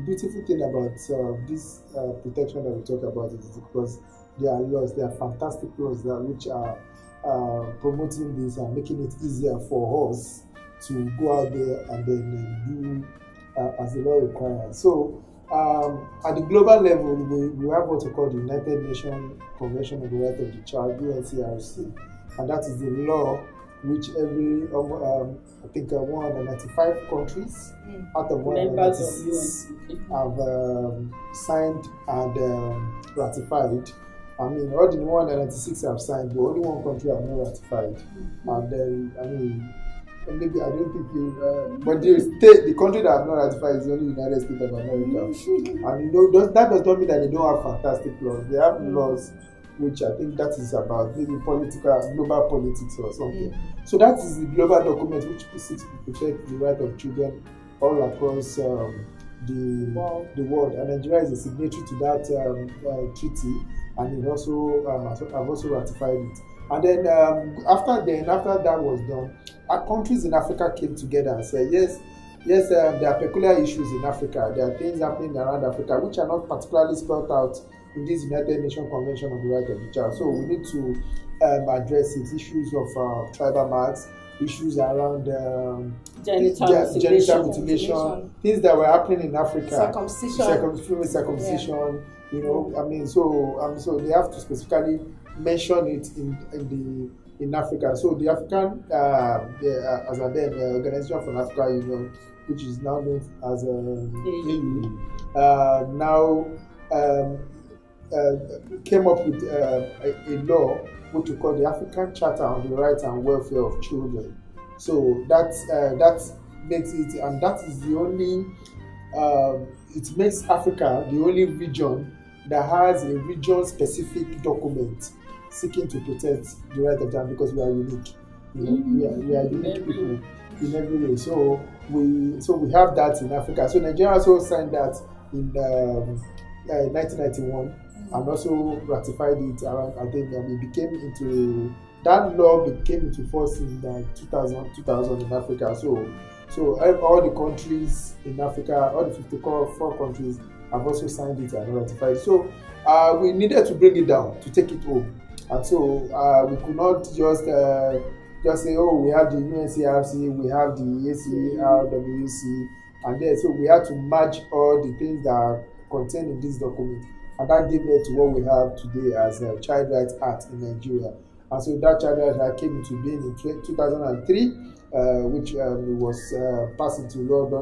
beautiful thing about this protection that we talk about is because there are laws, there are fantastic laws that which are promoting this and making it easier for us to go out there and then do as the law requires. So at the global level, we have what we call the United Nations Convention on the Right of the Child, UNCRC, and that is the law which every I think 195 countries out of Members of 196 UN. have signed and ratified. I mean, all the 196 have signed, but only one country have not ratified. And then, I mean, maybe I don't think but the country that have not ratified is only United States of America. And that does not mean that they don't have fantastic laws. They have laws which I think that is about maybe global politics or something. So that is the global document which seeks to protect the right of children all across the world. And Nigeria is a signatory to that treaty, and it also have also ratified it. And then after that was done, our countries in Africa came together and said, yes, there are peculiar issues in Africa. There are things happening around Africa which are not particularly spelled out in this United Nations Convention on the Right of the Child. So we need to address it. Issues of tribal marks, issues around genital mutilation, things that were happening in Africa, circumcision. You know, I mean, so they have to specifically mention it in Africa. So the African, the Organization for African Union, which is now known as AU, now came up with a law which we call the African Charter on the Rights and Welfare of Children. So that makes it, and that is the only, it makes Africa the only region that has a region-specific document seeking to protect the right of child, because we are unique. We are unique people in every way. So we have that in Africa. So Nigeria also signed that in 1991 and also ratified it around. I think that law became into force in 2000 in Africa. So all the countries in Africa, all the 54 countries have also signed it and ratified. So we needed to bring it down to take it home. And so we could not just say, oh, we have the UNCRC, we have the ACRWC, and then so we had to match all the things that are contained in this document, and that gave birth to what we have today as a Child Rights Act in Nigeria. And so that Child Rights Act came into being in 2003, which was passed into law by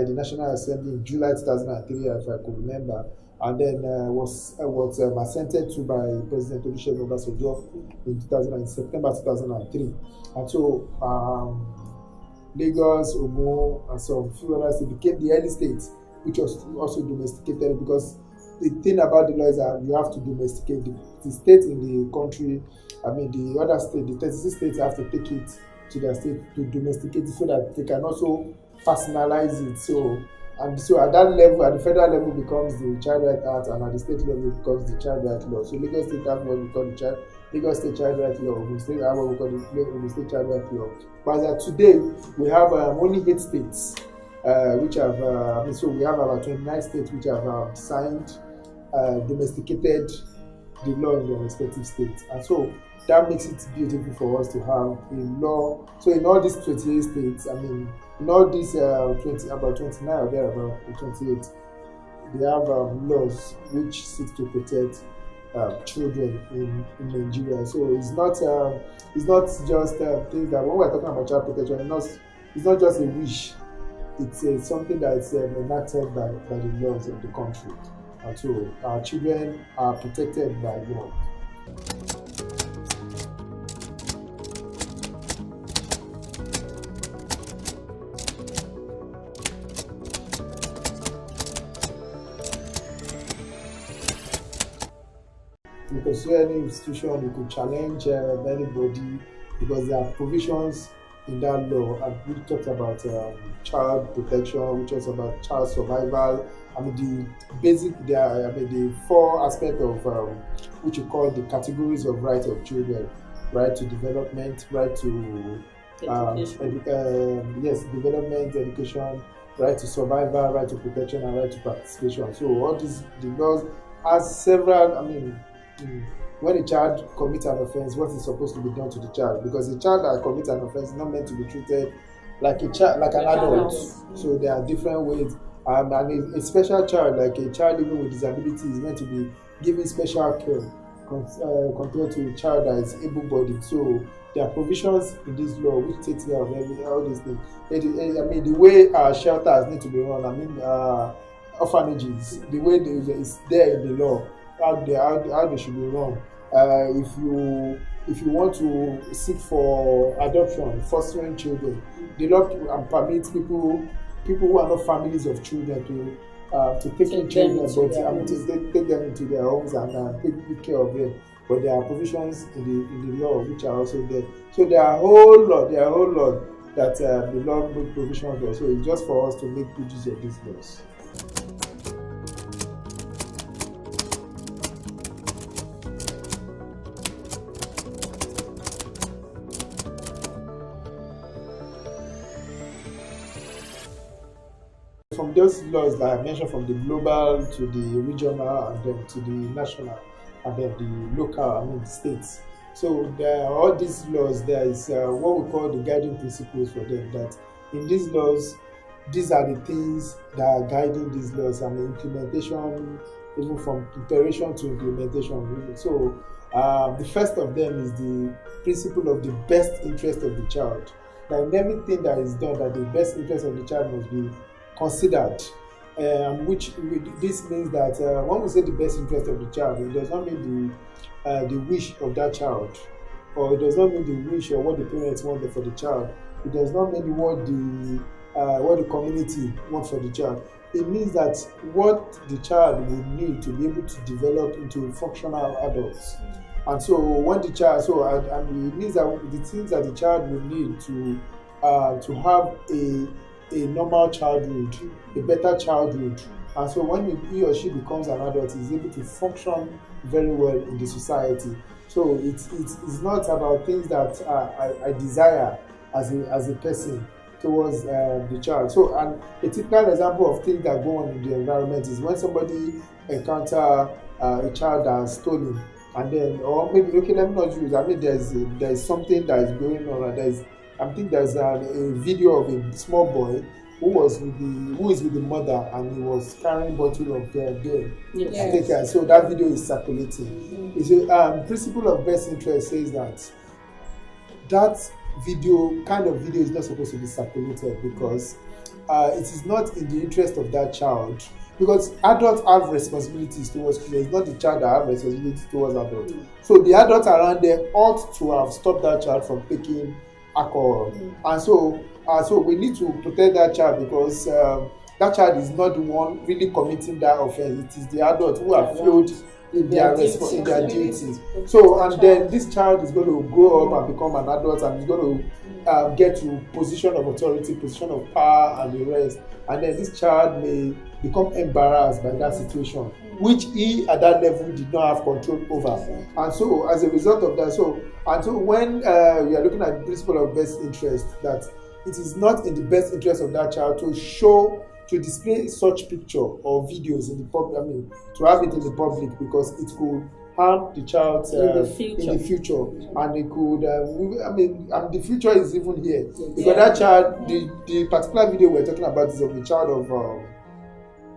the National Assembly in July 2003, if I could remember. And then was assented to by President Olusegun Obasanjo in September 2003. And so Lagos, Ogun, and some few other states became the early states, which was also domesticated, because the thing about the law is that you have to domesticate the state in the country. I mean, the other state, the 36 states have to take it to their state to domesticate it so that they can also personalize it. So at that level, at the federal level, becomes the Child Rights Act, and at the state level, becomes the Child Rights Law. So Lagos State have what we call the Lagos State Child Rights Law. Ogun State have what we call the Ogun State Child Rights Law. But as of today, we have only 8 states which have. So we have about 29 states which have signed, domesticated the law in their respective states, and so that makes it beautiful for us to have a law. So in all these 28 states, I mean, in all these 29 or thereabout 28, they have laws which seek to protect children in Nigeria. So it's not just things that when we're talking about child protection, it's not just a wish. It's something that is enacted by the laws of the country. And so our children are protected by law. You could sue any institution, you could challenge anybody, because there are provisions in that law. And we talked about child protection, which was about child survival. I mean, the 4 aspects of which you call the categories of rights of children: right to development, right to development, education, right to survival, right to protection, and right to participation. So all these the laws has several. When a child commits an offense, what is supposed to be done to the child? Because a child that commits an offense is not meant to be treated like a child, like an adult. So there are different ways. And a special child, like a child even with disability, is meant to be given special care compared to a child that is able-bodied. So there are provisions in this law which takes care of all these things. The way shelters need to be run. Orphanages, the way it's there in the law, how they should be run. If you want to seek for adoption, fostering children, the law permits people who are not families of children to take in children, but to take them into their homes and take good care of them. But there are provisions in the law which are also there. So there are a whole lot that the law make provisions for. So it's just for us to make good use of these laws. From those laws that I mentioned, from the global to the regional and then to the national and then the local, states. So there are all these laws. There is what we call the guiding principles for them. That in these laws, these are the things that are guiding these laws and the implementation, even from preparation to implementation. Really. So the first of them is the principle of the best interest of the child. That in everything that is done, that the best interest of the child must be considered, this means that when we say the best interest of the child, it does not mean the wish of that child, or it does not mean the wish or what the parents want for the child. It does not mean what the community wants for the child. It means that what the child will need to be able to develop into functional adults. And so when the child, it means that the things that the child will need to have a normal childhood, a better childhood. And so when he or she becomes an adult, he's able to function very well in the society. So it's not about things that I desire as a person towards the child. So, and a typical example of things that go on in the environment is when somebody encounter a child that is stolen, and then, or maybe, okay, let me not use, there's something that is going on, and I think there's a video of a small boy who is with the mother, and he was carrying a bottle of beer. Yes. I think so. That video is circulating. It's a principle of best interest says that kind of video is not supposed to be circulated because it is not in the interest of that child. Because adults have responsibilities towards children. It's not the child that have responsibilities towards adults. So the adults around there ought to have stopped that child from taking alcohol. And so we need to protect that child because that child is not the one really committing that offense. It is the adults who have failed in their duties. So, and then this child is going to grow up and become an adult, and is going to get to position of authority, position of power, and the rest. And then this child may become embarrassed by that situation, which he at that level did not have control over. And so, as a result of that, when we are looking at the principle of best interest, that it is not in the best interest of that child to display such picture or videos in the public, to have it in the public, because it could harm the child in the future, and it could the future is even here, because that child, the particular video we're talking about is of a child of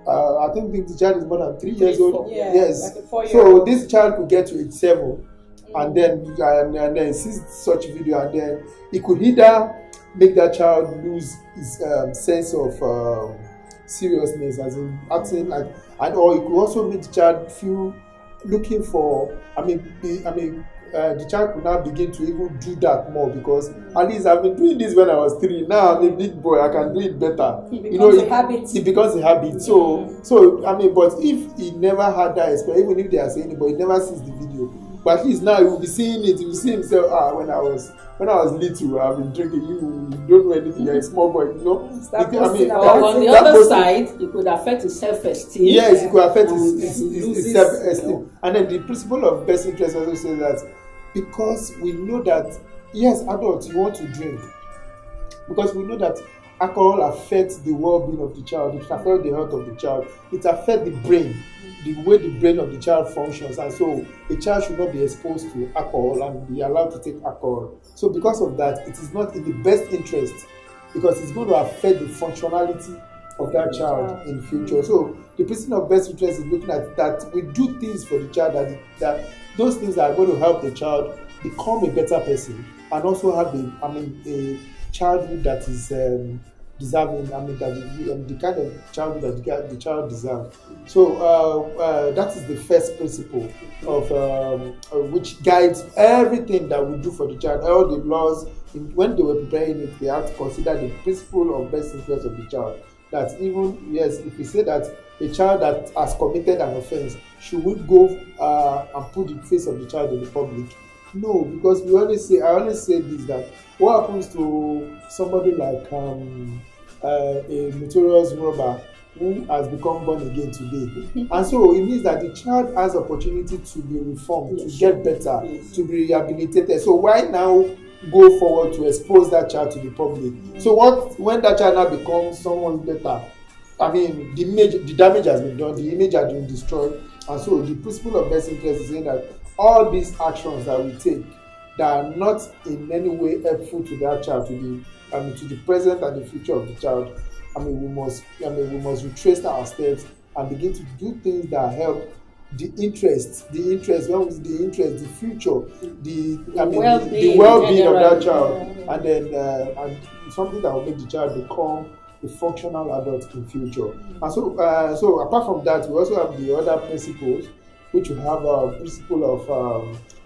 I think the child is more than 3 years old. Yes, like so this child could get to age 7 and then sees such video, and then it could either make that child lose his sense of seriousness, as in acting like, or it could also make the child feel looking for. The child could now begin to even do that more, because at least I've been doing this when I was 3. Now I'm a big boy, I can do it better. It becomes a habit. So but if he never had that experience, even if they are saying it, but he never sees the video, but at least now he will be seeing it. He will see himself. When I was little, I've been drinking. You don't know anything. You're a small boy, on the other side, it could affect his self-esteem. Yes, it could affect his self-esteem. And then the principle of best interest also says that, because we know that, yes, adults, you want to drink, because we know that alcohol affects the well-being of the child, it affects the health of the child, it affects the brain, the way the brain of the child functions. And so a child should not be exposed to alcohol and be allowed to take alcohol. So because of that, it is not in the best interest, because it's going to affect the functionality of that child in future. So the principle of best interest is looking at that we do things for the child, that those things are going to help the child become a better person, and also have a childhood that is deserving. That is the kind of childhood that the child deserves. So that is the first principle of which guides everything that we do for the child. All the laws, when they were preparing it, they had to consider the principle of best interest of the child. That even, yes, if we say that a child that has committed an offense, should we go and put the face of the child in the public? No, because I always say this, that what happens to somebody like a notorious robber who has become born again today? And so it means that the child has opportunity to be reformed, to get better, to be rehabilitated. So why now go forward to expose that child to the public? So when that child now becomes someone better, the damage has been done, the image has been destroyed. And so the principle of best interest is saying that all these actions that we take that are not in any way helpful to that child, to the present and the future of the child, we must retrace our steps and begin to do things that help the future, the well-being of that child, and then something that will make the child become a functional adult in future. And so apart from that, we also have the other principles, which we have a principle of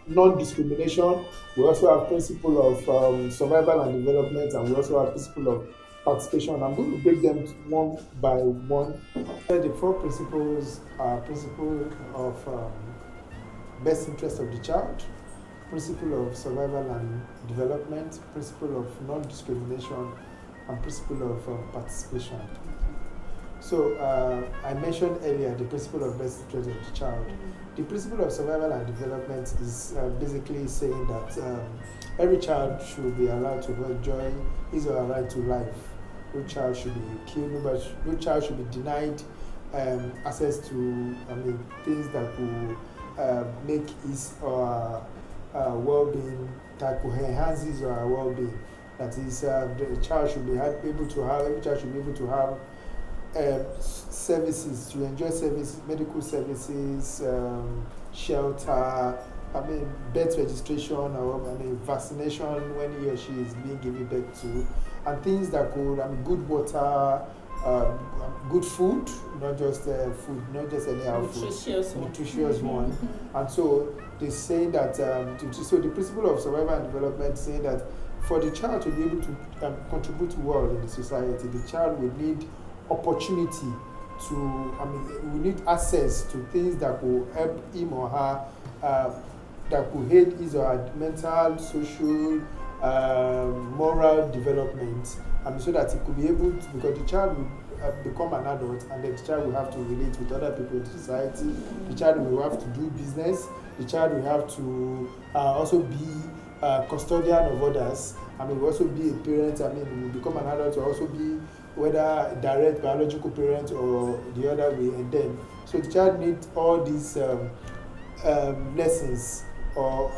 non-discrimination. We also have principle of survival and development, and we also have principle of participation. I'm going to break them one by one. The four principles are principle of best interest of the child, principle of survival and development, principle of non-discrimination, and principle of participation. So I mentioned earlier the principle of best interest of the child. The principle of survival and development is basically saying that every child should be allowed to enjoy his or her right to life. No child should be killed. No child should be denied access to things that will make his or her well-being, that will enhance his or her well-being. That is, the child should be able to have. Every child should be able to have services, to enjoy services, medical services, shelter, birth registration, or vaccination when he or she is being given birth to, and things that could, good water, good food, not just food, not just anyhow food, nutritious one. And so they say that, so the principle of survival and development saying that for the child to be able to contribute well in the society, the child will need opportunity to, we need access to things that will help him or her, that will aid his or her mental, social, moral development, so that he could be able to, because the child will become an adult, and then the child will have to relate with other people in society, the child will have to do business, the child will have to also be custodian of others, will also be a parent, will become an adult to also be whether direct biological parent or the other way, and then so the child needs all these lessons or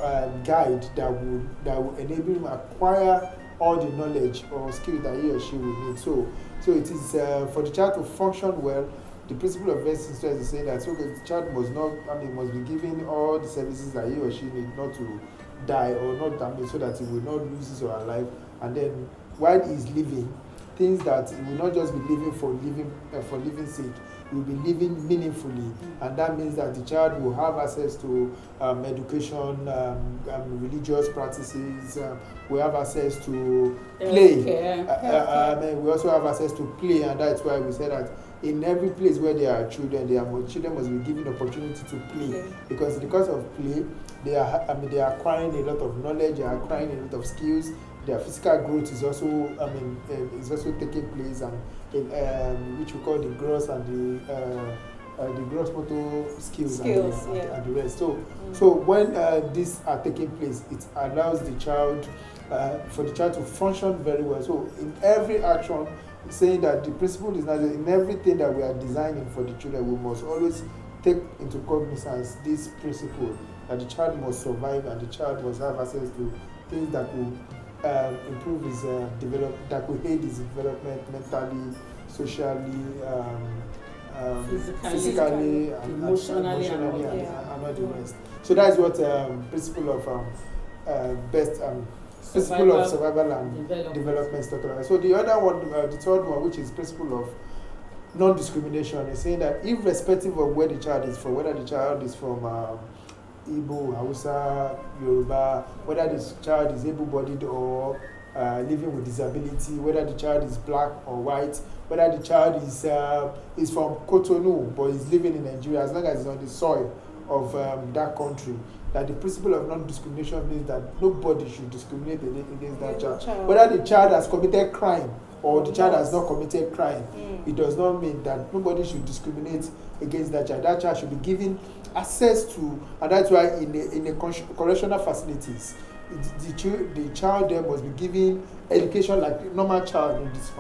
guide that will enable him acquire all the knowledge or skill that he or she will need. So it is for the child to function well. The principle of best interest is saying that the child must must be given all the services that he or she needs, not to die or not damage, so that he will not lose his or her life. And then while he's living, things that he will not just be living for living sake, he will be living meaningfully, and that means that the child will have access to education, religious practices, we have access to play, we also have access to play, and that's why we say that in every place where there are children, children must be given opportunity to play, because of play, they are acquiring a lot of knowledge, they are acquiring a lot of skills. Their physical growth is also, is also taking place, and which we call the growth and the gross motor skills and the rest. So, when these are taking place, it allows the child, for the child to function very well. So in every action, saying that the principle is not in everything that we are designing for the children, we must always take into cognizance this principle that the child must survive and the child must have access to things that will improve his development, that will aid his development mentally, socially, physically and emotionally and all the rest. So that's what principle of best principle of survival and development talk about. So the other one, the third one, which is principle of non-discrimination, is saying that irrespective of where the child is from, whether the child is from Igbo, Hausa, Yoruba, whether this child is able-bodied or living with disability, whether the child is black or white, whether the child is from Cotonou but is living in Nigeria, as long as it's on the soil of that country, that the principle of non-discrimination means that nobody should discriminate against that child. Whether the child has committed crime or the child has not committed crime, it does not mean that nobody should discriminate against that child. That child should be given access to, and that's why in the correctional facilities, the child there must be given education like a normal child in this,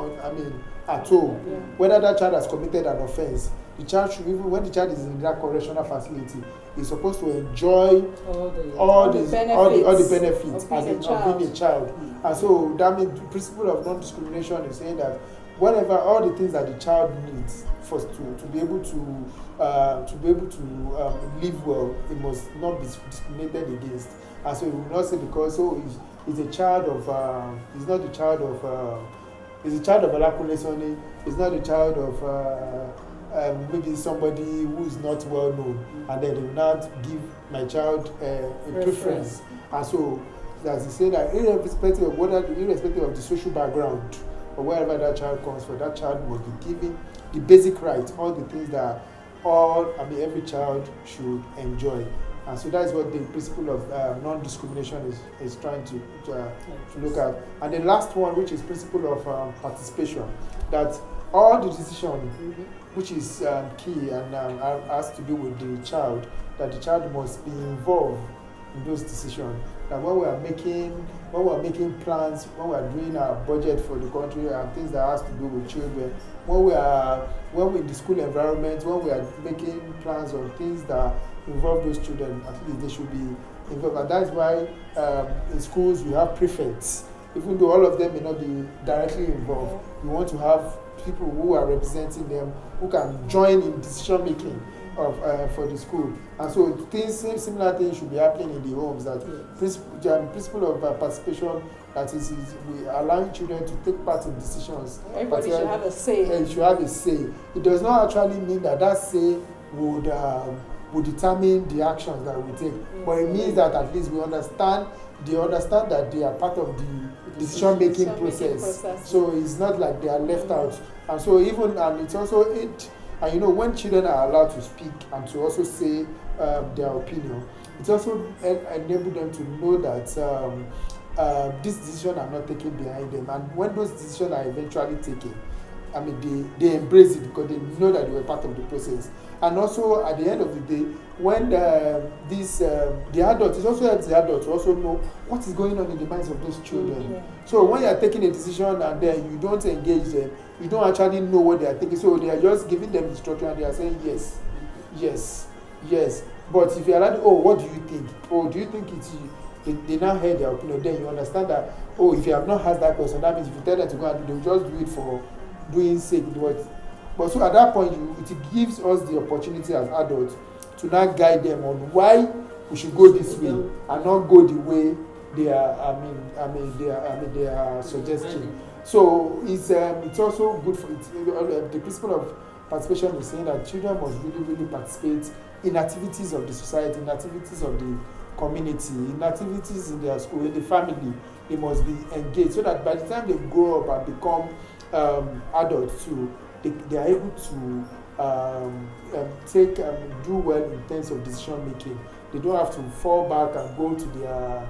at home. Yeah. Whether that child has committed an offense, the child should, even when the child is in that correctional facility, is supposed to enjoy all the benefits of being a child. And so that means the principle of non-discrimination is saying that whatever all the things that the child needs for to be able to live well, it must not be discriminated against. And so we will not say because he's a child of he's not the child of he's a child of Alakunesoni, he's not a child of maybe somebody who is not well known, and then they will not give my child a preference. And so, as you say, that irrespective of the social background or wherever that child comes from, that child must be given the basic rights, all the things that every child should enjoy. And so that's what the principle of non-discrimination is trying to look at. And the last one, which is principle of participation, that all the decision, which is key and has to do with the child, that the child must be involved in those decisions. That when we are making plans, when we are doing our budget for the country and things that has to do with children, when we're in the school environment, when we are making plans on things that involve those children, at least they should be involved. And that's why in schools we have prefects. Even though all of them may not be directly involved, we want to have people who are representing them, who can join in decision making for the school. And so similar things should be happening in the homes. That principle of participation, that is we allowing children to take part in decisions. Everybody should have a say. Should have a say. It does not actually mean that say would determine the actions that we take, but it means that at least they understand that they are part of the decision making process. So it's not like they are left out. And so it's also when children are allowed to speak and to also say their opinion, it also enables them to know that these decisions are not taken behind them, and when those decisions are eventually taken, they embrace it because they know that they were part of the process. And also at the end of the day, when the adults, it also helps the adults to also know what is going on in the minds of those children. Yeah. So when you are taking a decision and then you don't engage them, you don't actually know what they are thinking. So they are just giving them instruction and they are saying yes, yes, yes. But if you are like, what do you think? Do you think it's they now heard their opinion, then you understand that, if you have not asked that question, that means if you tell them to go and do, they'll just do it for doing sake. But so at that point, it gives us the opportunity as adults to now guide them on why we should go this way and not go the way they are. They are suggesting. So it's also good for it. The principle of participation is saying that children must really, really participate in activities of the society, in activities of the community, in activities in their school, in the family. They must be engaged so that by the time they grow up and become adults too, they are able to do well in terms of decision making. They don't have to fall back and go to their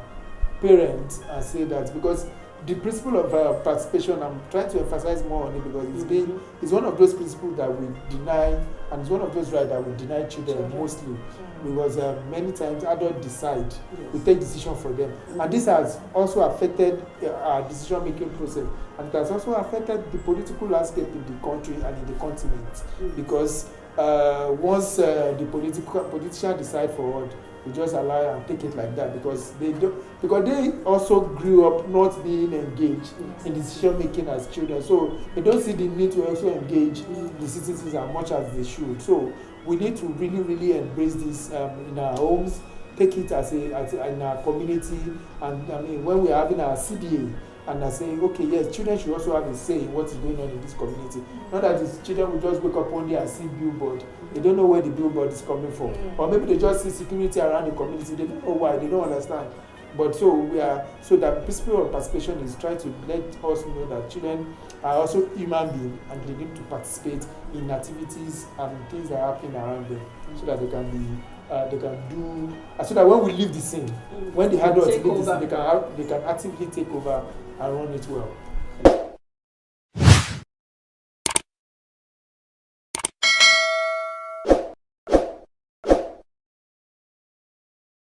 parents and say that, because the principle of participation, I'm trying to emphasize more on it because it's one of those principles that we deny, and it's one of those rights that we deny children mostly, because many times adults decide, we take decision for them, and this has also affected our decision making process, and it has also affected the political landscape in the country and in the continent, because once the politicians decide for what, we just allow and take it like that, because they also grew up not being engaged in decision making as children, so they don't see the need to also engage the citizens as much as they should. So we need to really embrace this in our homes, take it as in our community, and I mean when we are having our CDA, and are saying, okay, yes, children should also have a say in what is going on in this community. Not that these children will just wake up one day and see billboard. They don't know where the billboard is coming from. Or maybe they just see security around the community. They don't know why. They don't understand. But so the principle of participation is trying to let us know that children are also human beings and they need to participate in activities and things that are happening around them, so that they can do, so that when we leave the scene, when the adults leave the scene, they can actively take over and run it well.